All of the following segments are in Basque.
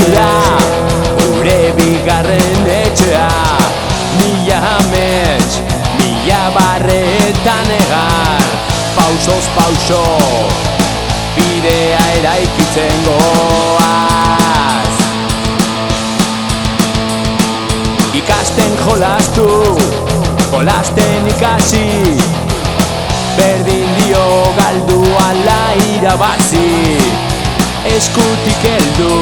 etxera, gure bigarren etxea. Mila amets, mila barretan egar, pausoz pauso, bidea eraikitzen goaz. Ikasten jolastu, jolasten ikasi, berdin dio galdu ala irabazi. Eskutik heldu,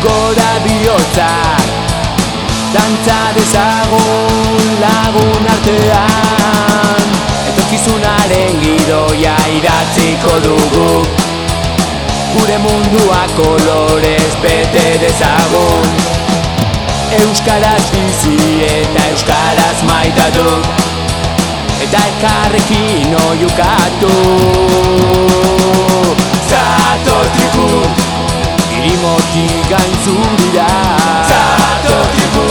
gora bihotzak, dantza dezagun lagun artean. Etorkizunaren gidoia idatziko dugu, gure mundua kolorez bete dezagun. Euskaraz bizi eta euskaraz maitatu, eta elkarrekin oiukatu. Zatortiku, irimotik gainzurira. Zatortiku,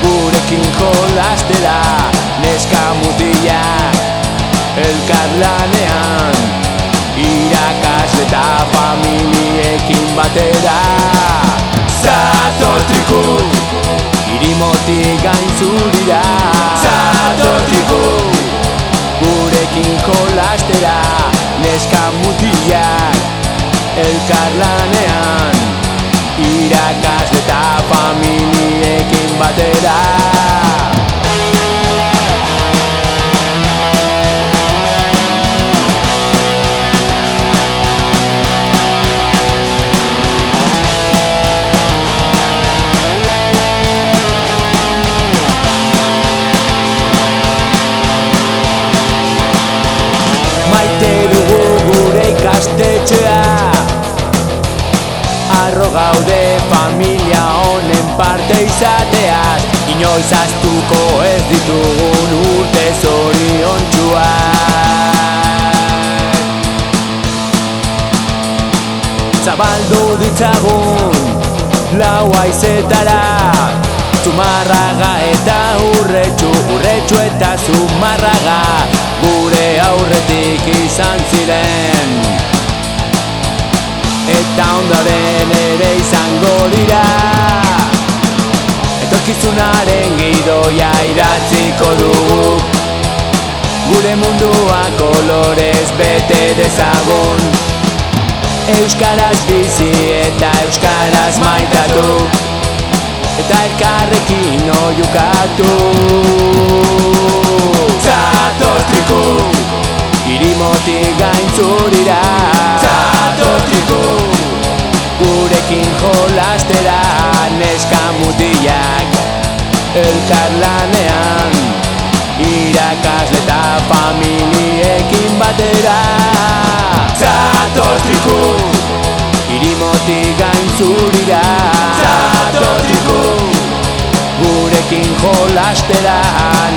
gurekin jolastera, neska mutilak elkarlanean, irakasle eta familiekin batera. Zatortiku, irimotik gainzurira. Zatortiku, gurekin jolastera, neska mutilak elkarlanean, irakasle eta familiekin batera. Maite dugu gure ikastetxea, arro gaude familia honen parte izateaz, inoiz ahaztuko ez ditugun urte zoriontsuak. Zabaldu ditzagun lau haizetara, Zumarraga eta Urretxu, Urretxu eta Zumarraga, gure aurretik izan ziren, eta ondoren ere izango dira. Etorkizunaren gidoia idatziko dugu, gure mundua kolorez bete dezagun. Euskaraz bizi eta euskaraz maitatu, eta elkarrekin oiukatu. Zatortiku, irimotik gainzurira. Zatortiku, gurekin jolastera, neska mutilak elkarlanean, irakasle eta familiekin batera. Zatortiku, irimotik gainzurira. Zatortiku, gurekin jolastera,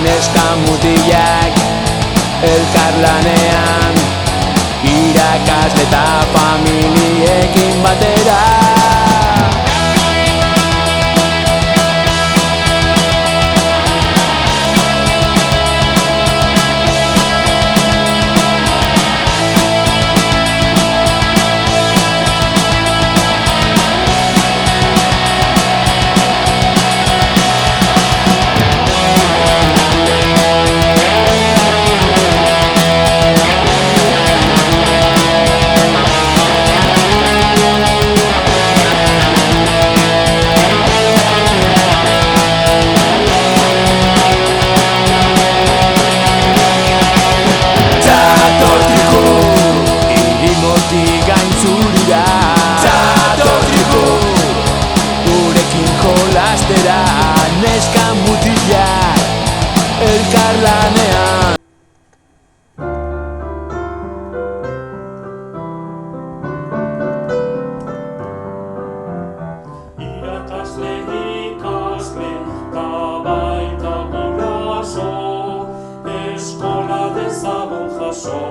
neska mutilak elkarlanean, irakasle eta familiekin batera. Zatortiku, gurekin jolastera, neska mutilak elkarlanean. Irakasle, ikasle, ta baita guraso, eskola dezagun jaso.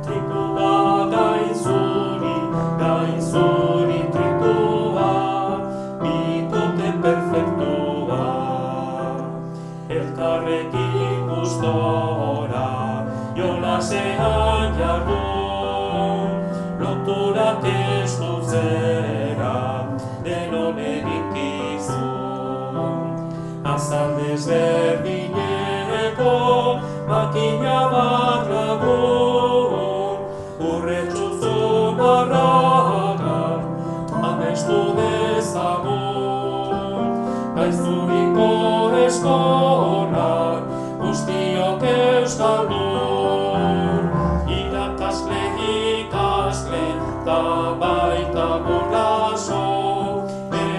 Trikua gainzuri, gainzuri trikua, bikote perfektua. Elkarrekin gustora, jolasean jardun, loturak ez dut zera. eskolan, guztiok euskaldun. Irakasle, ikasle, ta baita guraso,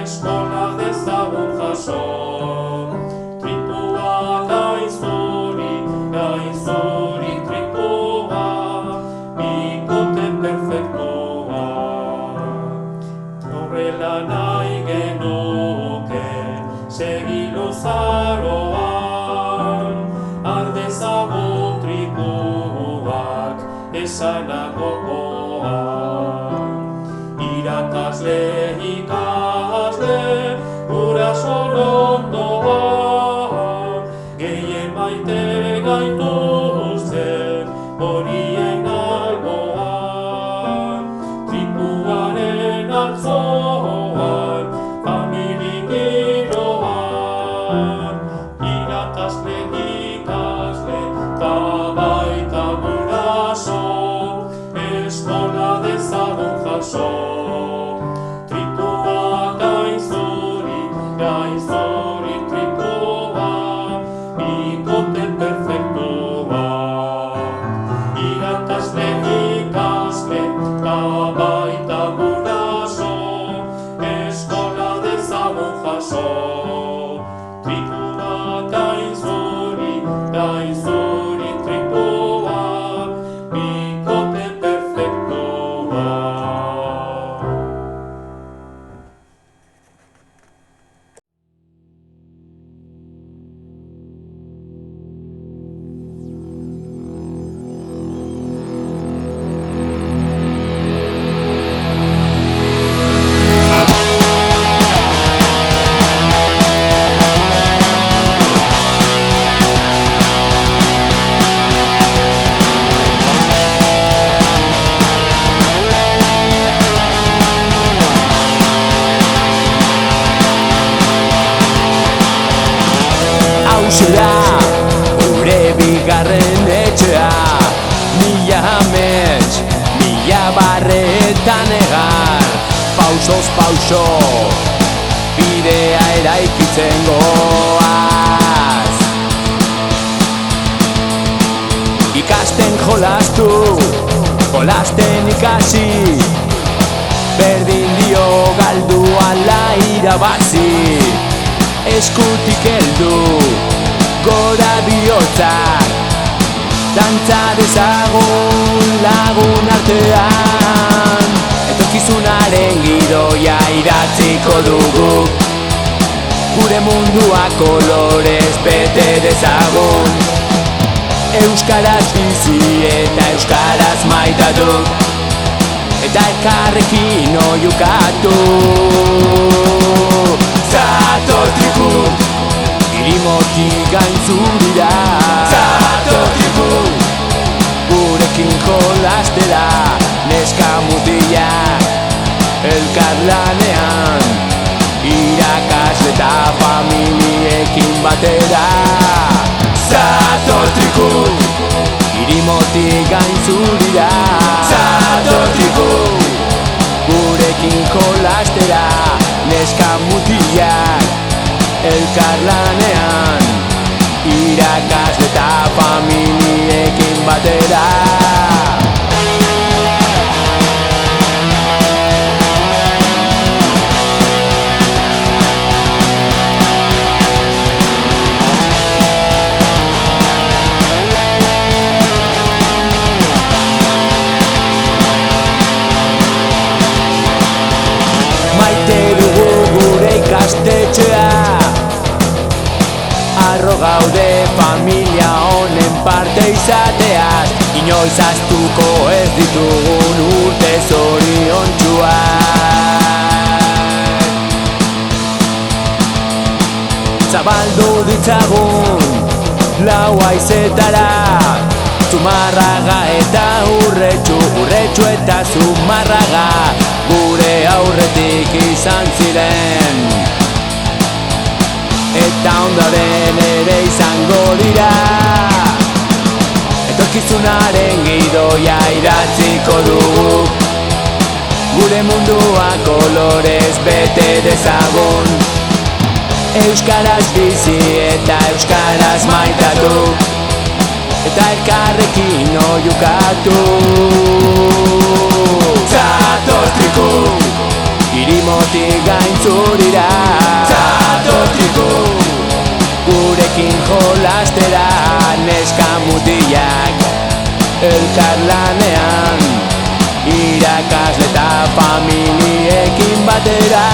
eskola dezagun jaso. Tripua gaizuri, gaizuri tripua, bikote perfektua. Horrela nahi genuke, segi luzaroan, ardezagun tripuak, esanagokoan. Irakasle, ikasle, guraso ondoan, gehien maite gaituzten, horien alboan. Tripuaren atzoan, famili giroan, irakasle, ikasle, ta baita guraso, eskola dezagun jaso. Tripua gaizuri, gaizuri tripua, bikote perfektua. Irakasle, ikasle, ta baita guraso, eskola dezagun jaso. Tripua gaizuri, gaizuri tripua, bikote perfektua. Hauxe da, gure bigarren etxea, mila amets, mila barretan egar, pausoz pauso, bidea eraikitzen goaz. Ikasten jolastu, jolasten ikasi, berdin dio galdu ala irabazi. Eskutik heldu, gora bihotzak, dantza dezagun lagun artean. Etorkizunaren gidoia idatziko dugu, gure mundua kolorez bete dezagun. Euskaraz bizi eta euskaraz maitatu, eta elkarrekin oiukatu. Zator tripu, irimotik gainzurira. Zator tripu, gurekin jolastera, neska mutilak elkarlanean, irakasle eta familiekin batera. Zator tripu, irimotik gainzurira. Zator tripu, gurekin jolastera, neska mutilak elkarlanean, irakasle eta familiekin batera. Maite dugu gure ikastetxea, harro gaude familia honen parte izateaz, inoiz ahaztuko ez ditugun urte zoriontsuak. Zabaldu ditzagun lau haizetara, Zumarraga eta Urretxu, Urretxu eta Zumarraga, gure aurretik izan ziren, eta ondoren ere izango dira. Etorkizunaren gidoia idatziko dugu, gure mundua kolorez bete dezagun. Euskaraz bizi eta euskaraz maitatu, eta elkarrekin oiukatu. Zatoz triku, irimotik gaintzurira. Zatoz triku, gurekin jolastera. Neska mutilak elkarlanean, irakasle eta familiekin batera.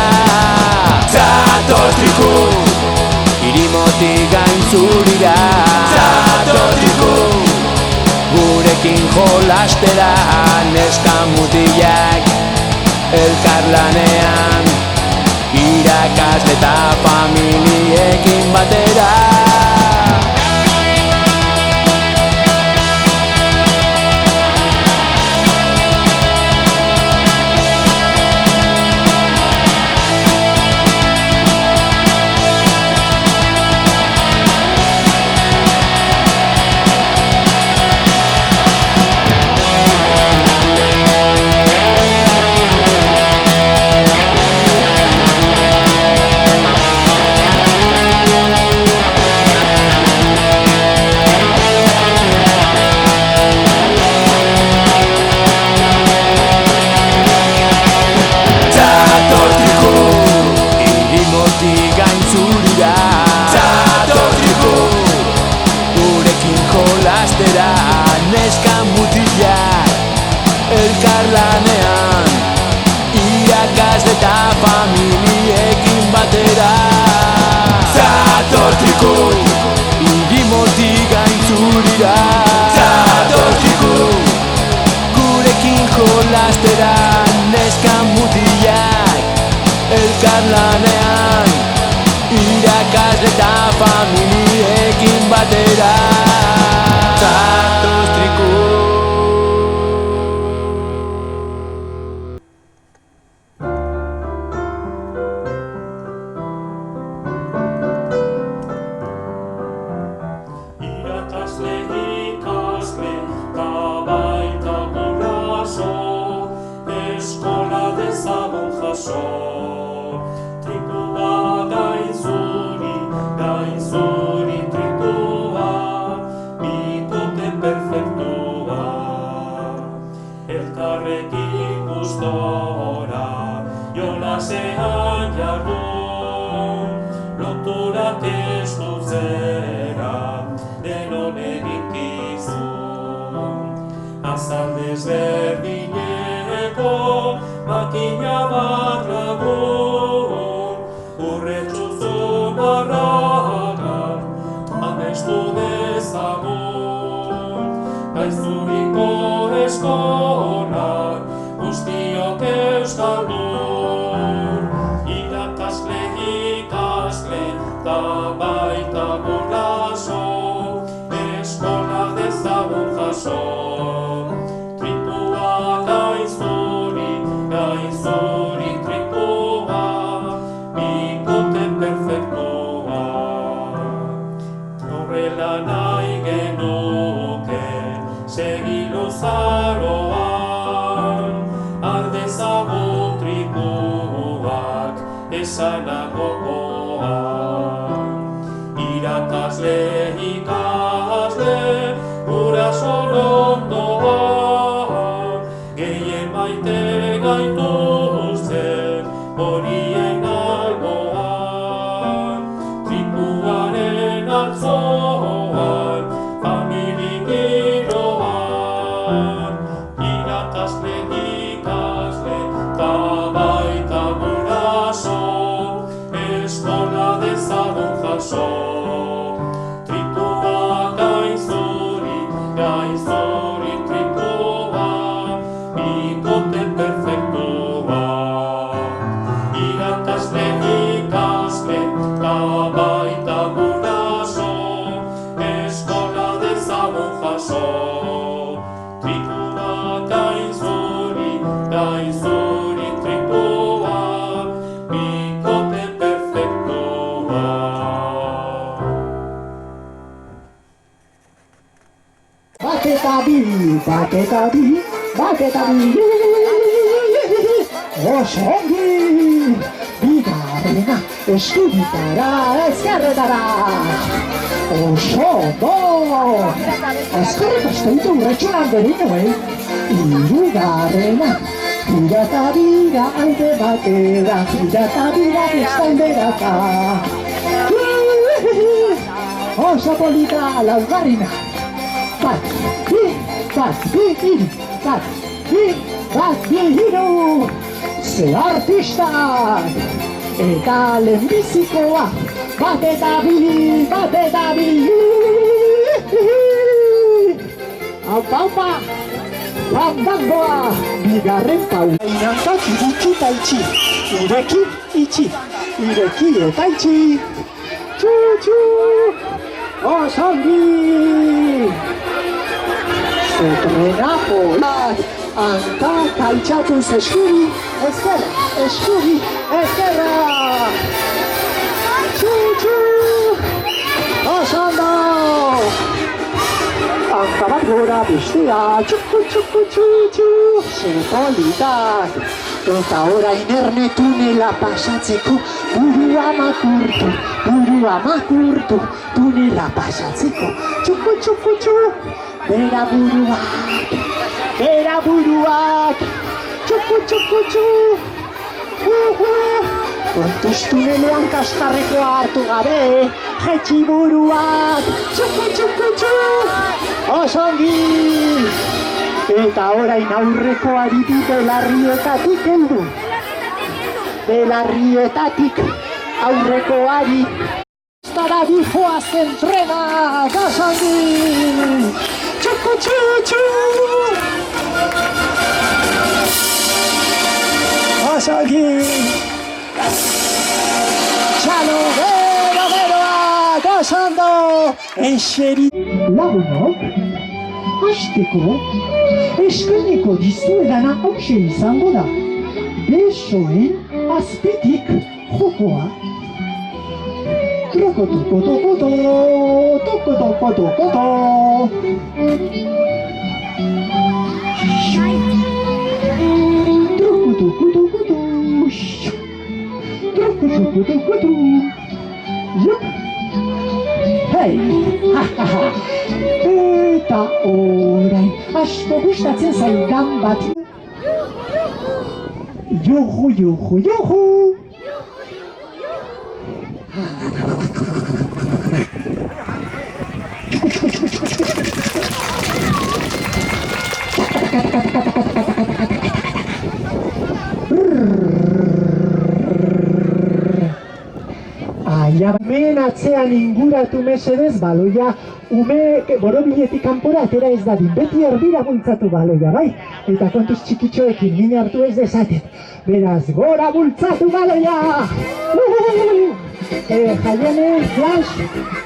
Zatoz triku, irimotik gaintzurira. Zatoz triku, gurekin jolastera. Neska mutilak elkarlanean, irakasle eta familiekin batera. Neska mutilak elkarlanean, irakasle eta familiekin batera. Zatoz triku, irimotik gaintzurira. Zatoz triku, gurekin jolastera. Neska mutilak elkarlanean, irakasle eta familiekin batera. Zatoz triku. Irakasle, ikasle, ta baita guraso, eskola dezagun jaso. Trikua gainzuri, gainzuri trikua, bikote perfektua. Elkarrekin gustora, jolasean jardun, loturak ez luzera, denon eginkizun. Azal desberdineko makina bat lagun, urretxuzun arragan, amestu dezagun. Gaizuriko eskolak, guztiok euskaldun. Irakasle, ikasle, ta baita guraso, eskola dezagun jaso. Trikua gainzuri, gainzuri trikua, bikote perfektua. Horrela nahi genuke, segi luzaroan, ardezagun trikuak, esanagokoan. Irakasle, ikasle, guraso ondoan, gehien maite gaituzten, horien alboan. Trikuaren atzoan, famili giroan. Irakasle, ikasle, ta baita guraso, eskola dezagun jaso. Trikua gainzuri, gainzuri trikua, bikote perfektua. Irakasle, ikasle, ta baita guraso, eskola dezagun jaso. Trikua gainzuri, gainzuri trikua, bikote perfektua. Baketa bi, baketa bi, baketa bi. Oso ongi, bigarren Hirugarrena eskubitara ezkerretara. Oso ondo! Ezkerrek astoitu urretxunan berinu, Hirugarrena gira eta bira alde batera, gira eta bira bestalderaka. Oso polita laugarrena. Bat, bi, hiru. Ze artistak eta lehenbizikoa. Bat eta bi. Aupa, fandangoa. Bigarren paula. Inantzat ireki eta itxi. Ireki eta itxi. Txu. Osongi. Zetrena polak. Hankak altxatuz eskuri. Ezkerra. Txu. Osondo. Hanka bat gora bestea. Txu. Zepolitak. Eta orain erne tunela pasatzeko burua makurtu, tunela pasatzeko. Txuku. Bera buruak. Txuku. Kontuz tunelean kaskarrekoa hartu gabe, jetxi buruak. Txuku. Osongi. Eta orain aurrekoari du belarrietatik heldu. Belarrietatik aurrekoari. Estara dijoa zentrena, gazongi. Txuku. Gazongi. Txalo, beroa, gazondo. Eixeri. Lagunok. Hasteko, eskainiko dizuedana hauxe izango da. Besoen azpitik jokoa. Trokotokotokoto. Trokotokoto. Yup. Hei, Eta orain, asko gustatzen zaidan bat. Juhu. Umeen atzean inguratu mesedez baloia, ume borobiletik kanpora atera ez dadin, beti erdira bultzatu baloia, bai? Eta kontuz txikitxoekin min hartu ez dezaten, beraz gora bultzatu baloia! Jaiene, flash,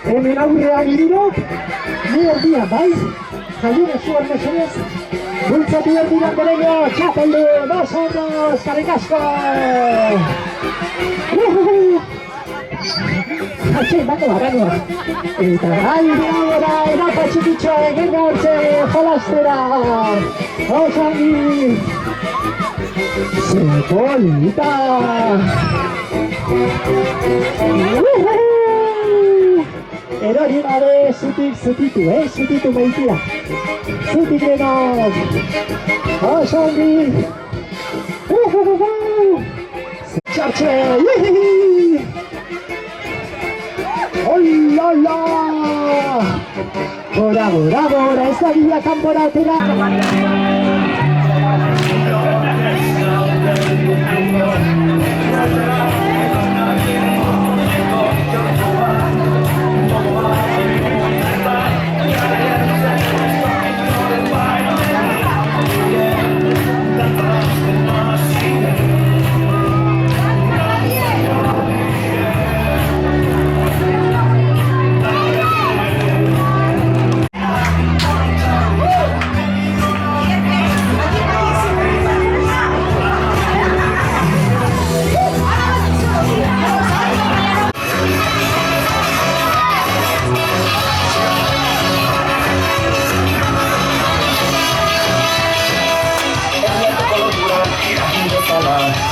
hemen aurrean irok, ni erdia, bai? Jaiene zuan mesedez, bultzatu erdiran berengo, txapeldu, basondo, eskarrik asko! Atxein bako baranoa. Eta gaira, erapa txikitxo egin gaurtze jolastera. Osongi. Zepolita. Erori gabe zutitu meitia. Zutik denok. Osongi. Txartxe. Olala! Bora, ez da bila kanpora atera! Falar